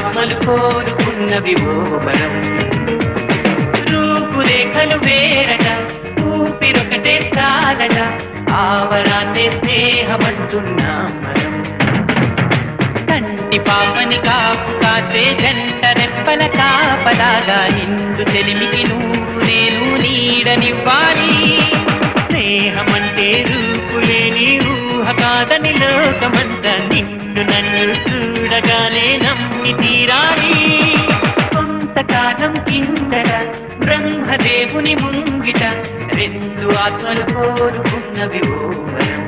ఆత్మలు కోరుకున్నవి ఓ వరం. రూపురేఖలు వేరట, ఊపిరొకటే చాలట, ఆవరాన్నే స్నేహమంటున్నాం మనం. కంటి పాపని కాపు కాచే జంట రెప్పల కాపలాగా నిండు తెలిమికి నువ్వు నేను నీడనివ్వాలి. స్నేహమంటే రూపులేని ఊహ కాదని లోకమంతా నిన్ను నన్ను చూడగానే నమ్మి తీరాలి. కొంతకాలం కిందట బ్రహ్మదేవుని ముంగిట రెండు ఆత్మలు కోరుకున్నవి ఓ వరం.